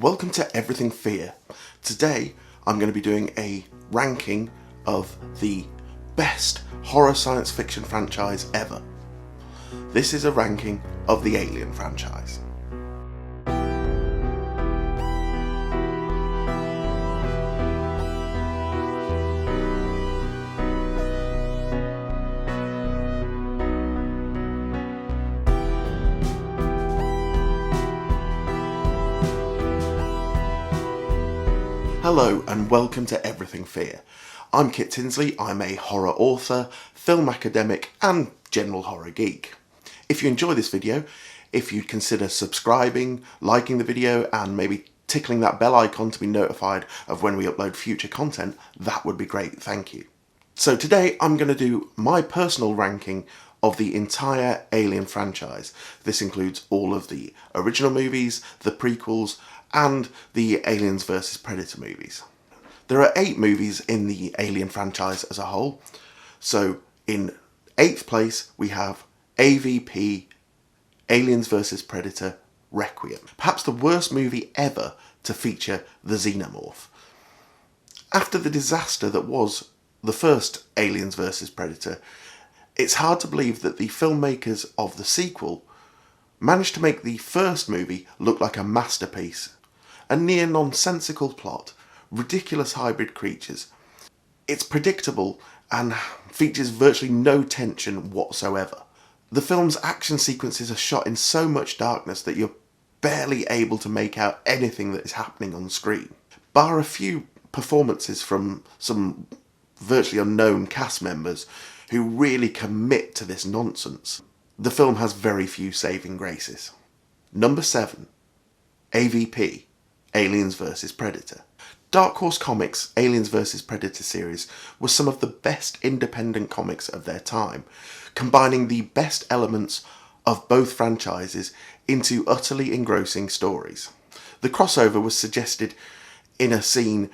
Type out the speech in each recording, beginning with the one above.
Welcome to Everything Fear. Today I'm going to be doing a ranking of the best horror science fiction franchise ever. This is a ranking of the Alien franchise. Hello and welcome to Everything Fear. I'm Kit Tinsley, I'm a horror author, film academic and general horror geek. If you enjoy this video, if you'd consider subscribing, liking the video and maybe tickling that bell icon to be notified of when we upload future content, that would be great, thank you. So today I'm going to do my personal ranking of the entire Alien franchise. This includes all of the original movies, the prequels, and the Aliens vs Predator movies. There are 8 movies in the Alien franchise as a whole. So in 8th place we have AVP, Aliens vs Predator, Requiem. Perhaps the worst movie ever to feature the xenomorph. After the disaster that was the first Aliens vs Predator, it's hard to believe that the filmmakers of the sequel managed to make the first movie look like a masterpiece. A near nonsensical plot, ridiculous hybrid creatures. It's predictable and features virtually no tension whatsoever. The film's action sequences are shot in so much darkness that you're barely able to make out anything that is happening on screen. Bar a few performances from some virtually unknown cast members who really commit to this nonsense, the film has very few saving graces. Number 7. AVP, Aliens vs Predator. Dark Horse Comics' Aliens vs Predator series was some of the best independent comics of their time, combining the best elements of both franchises into utterly engrossing stories. The crossover was suggested in a scene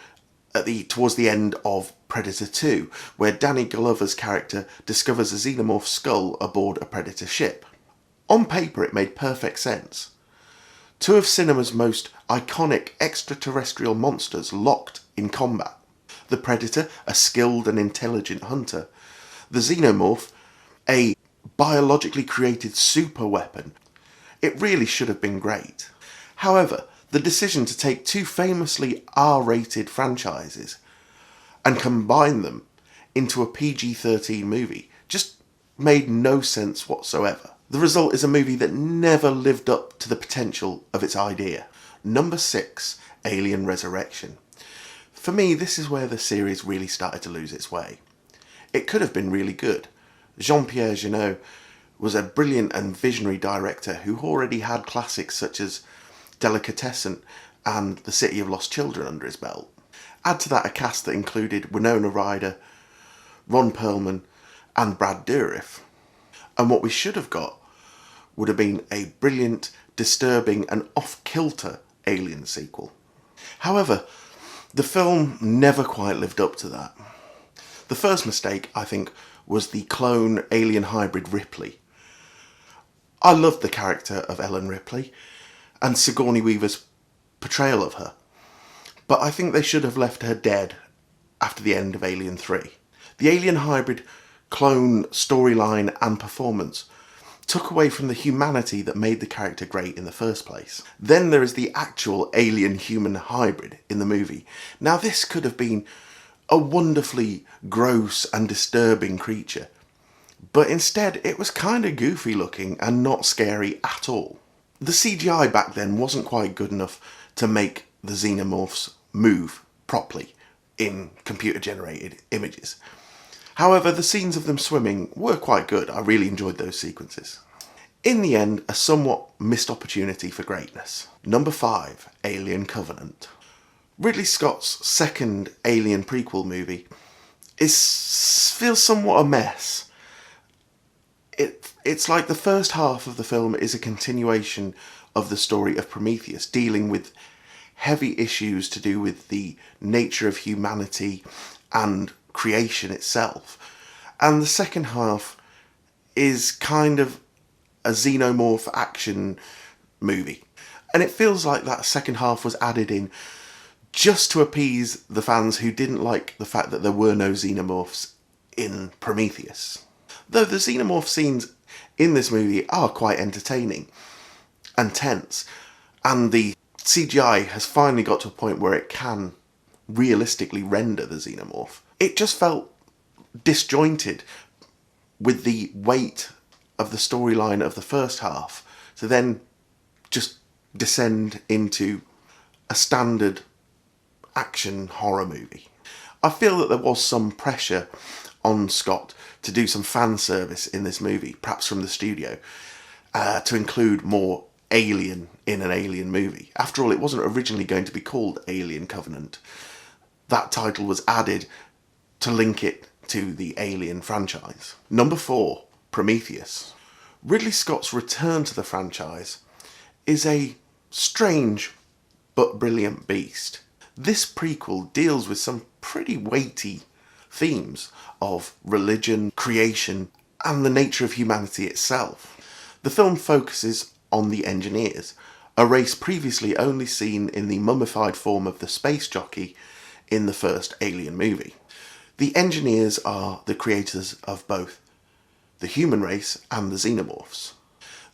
towards the end of Predator 2, where Danny Glover's character discovers a xenomorph skull aboard a Predator ship. On paper it made perfect sense. 2 of cinema's most iconic extraterrestrial monsters locked in combat. The Predator, a skilled and intelligent hunter. The Xenomorph, a biologically created super weapon. It really should have been great. However, the decision to take 2 famously R-rated franchises and combine them into a PG-13 movie just made no sense whatsoever. The result is a movie that never lived up to the potential of its idea. Number 6, Alien Resurrection. For me, this is where the series really started to lose its way. It could have been really good. Jean-Pierre Jeunet was a brilliant and visionary director who already had classics such as Delicatessen and The City of Lost Children under his belt. Add to that a cast that included Winona Ryder, Ron Perlman and Brad Dourif. And what we should have got would have been a brilliant, disturbing and off-kilter Alien sequel. However, the film never quite lived up to that. The first mistake, I think, was the clone alien hybrid Ripley. I loved the character of Ellen Ripley and Sigourney Weaver's portrayal of her, but I think they should have left her dead after the end of Alien 3. The alien hybrid clone storyline and performance took away from the humanity that made the character great in the first place. Then there is the actual alien-human hybrid in the movie. Now this could have been a wonderfully gross and disturbing creature, but instead it was kind of goofy looking and not scary at all. The CGI back then wasn't quite good enough to make the xenomorphs move properly in computer-generated images. However, the scenes of them swimming were quite good. I really enjoyed those sequences. In the end, a somewhat missed opportunity for greatness. Number 5, Alien Covenant. Ridley Scott's second Alien prequel movie feels somewhat a mess. It's like the first half of the film is a continuation of the story of Prometheus, dealing with heavy issues to do with the nature of humanity and creation itself. And the second half is kind of a xenomorph action movie. And it feels like that second half was added in just to appease the fans who didn't like the fact that there were no xenomorphs in Prometheus. Though the xenomorph scenes in this movie are quite entertaining and tense, and the CGI has finally got to a point where it can realistically render the xenomorph, it just felt disjointed with the weight of the storyline of the first half to then just descend into a standard action horror movie. I feel that there was some pressure on Scott to do some fan service in this movie, perhaps from the studio, to include more Alien in an Alien movie. After all, it wasn't originally going to be called Alien Covenant. That title was added to link it to the Alien franchise. Number 4, Prometheus. Ridley Scott's return to the franchise is a strange but brilliant beast. This prequel deals with some pretty weighty themes of religion, creation, and the nature of humanity itself. The film focuses on the engineers, a race previously only seen in the mummified form of the space jockey in the first Alien movie. The engineers are the creators of both the human race and the xenomorphs.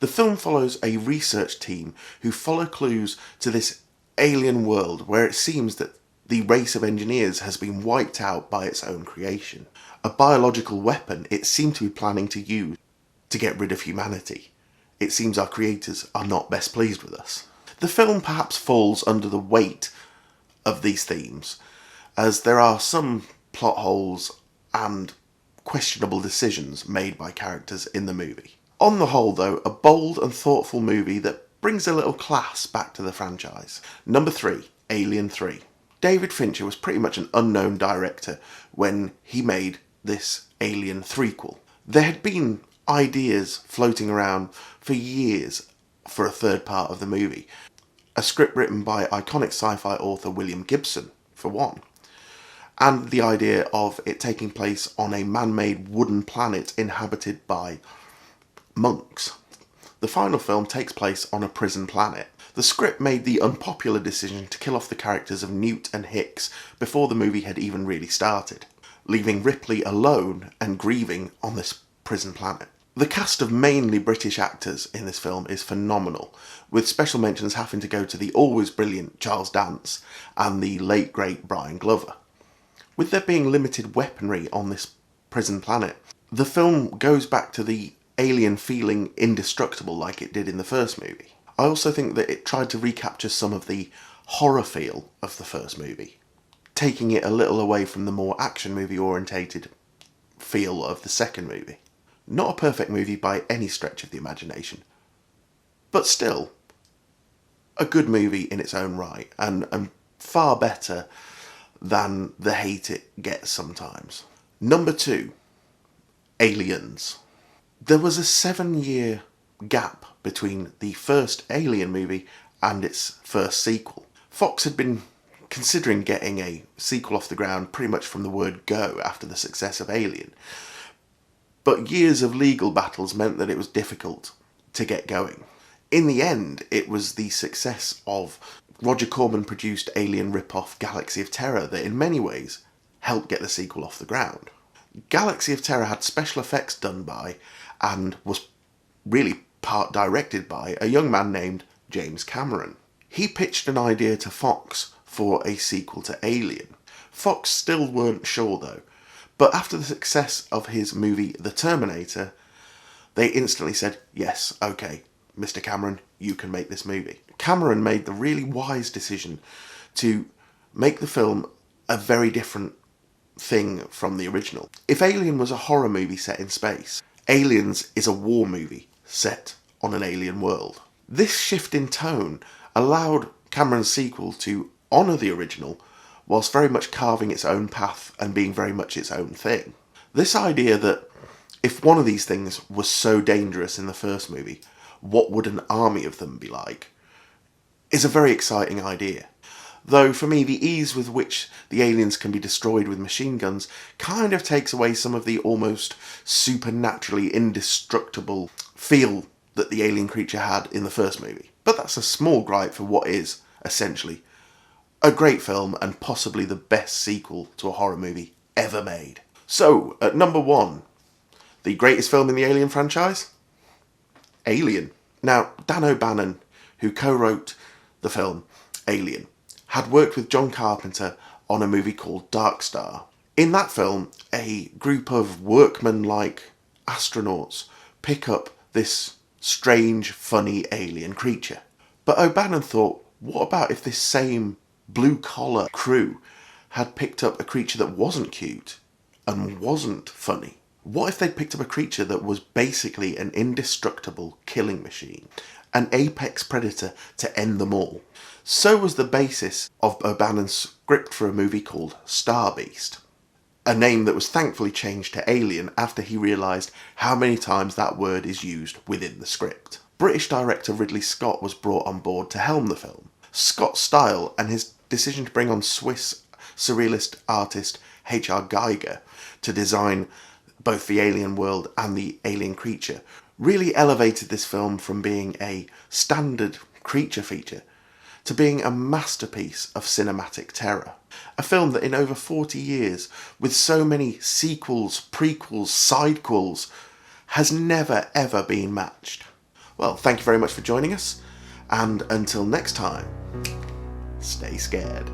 The film follows a research team who follow clues to this alien world where it seems that the race of engineers has been wiped out by its own creation. A biological weapon it seemed to be planning to use to get rid of humanity. It seems our creators are not best pleased with us. The film perhaps falls under the weight of these themes, as there are some plot holes and questionable decisions made by characters in the movie. On the whole, though, a bold and thoughtful movie that brings a little class back to the franchise. Number 3, Alien 3. David Fincher was pretty much an unknown director when he made this Alien threequel. There had been ideas floating around for years for a third part of the movie. A script written by iconic sci-fi author William Gibson, for one. And the idea of it taking place on a man-made wooden planet inhabited by monks. The final film takes place on a prison planet. The script made the unpopular decision to kill off the characters of Newt and Hicks before the movie had even really started, leaving Ripley alone and grieving on this prison planet. The cast of mainly British actors in this film is phenomenal, with special mentions having to go to the always brilliant Charles Dance and the late great Brian Glover. With there being limited weaponry on this prison planet, the film goes back to the alien feeling indestructible like it did in the first movie. I also think that it tried to recapture some of the horror feel of the first movie, taking it a little away from the more action movie orientated feel of the second movie. Not a perfect movie by any stretch of the imagination, but still a good movie in its own right, and far better than the hate it gets sometimes. Number 2, Aliens. There was a 7-year gap between the first Alien movie and its first sequel. Fox had been considering getting a sequel off the ground pretty much from the word go after the success of Alien. But years of legal battles meant that it was difficult to get going. In the end, it was the success of Roger Corman-produced alien rip-off Galaxy of Terror that in many ways helped get the sequel off the ground. Galaxy of Terror had special effects done by, and was really part directed by, a young man named James Cameron. He pitched an idea to Fox for a sequel to Alien. Fox still weren't sure though, but after the success of his movie The Terminator, they instantly said, yes, okay, Mr. Cameron, you can make this movie. Cameron made the really wise decision to make the film a very different thing from the original. If Alien was a horror movie set in space, Aliens is a war movie set on an alien world. This shift in tone allowed Cameron's sequel to honour the original, whilst very much carving its own path and being very much its own thing. This idea that if one of these things was so dangerous in the first movie, what would an army of them be like, is a very exciting idea. Though for me, the ease with which the aliens can be destroyed with machine guns kind of takes away some of the almost supernaturally indestructible feel that the alien creature had in the first movie. But that's a small gripe for what is, essentially, a great film and possibly the best sequel to a horror movie ever made. So, at number 1, the greatest film in the Alien franchise? Alien. Now, Dan O'Bannon, who co-wrote the film Alien, had worked with John Carpenter on a movie called Dark Star. In that film, a group of workman-like astronauts pick up this strange, funny alien creature. But O'Bannon thought, what about if this same blue-collar crew had picked up a creature that wasn't cute and wasn't funny? What if they'd picked up a creature that was basically an indestructible killing machine, an apex predator to end them all? So was the basis of O'Bannon's script for a movie called Star Beast, a name that was thankfully changed to Alien after he realised how many times that word is used within the script. British director Ridley Scott was brought on board to helm the film. Scott's style and his decision to bring on Swiss surrealist artist H.R. Giger to design both the alien world and the alien creature really elevated this film from being a standard creature feature to being a masterpiece of cinematic terror. A film that in over 40 years, with so many sequels, prequels, sidequels, has never ever been matched. Well, thank you very much for joining us, and until next time, stay scared.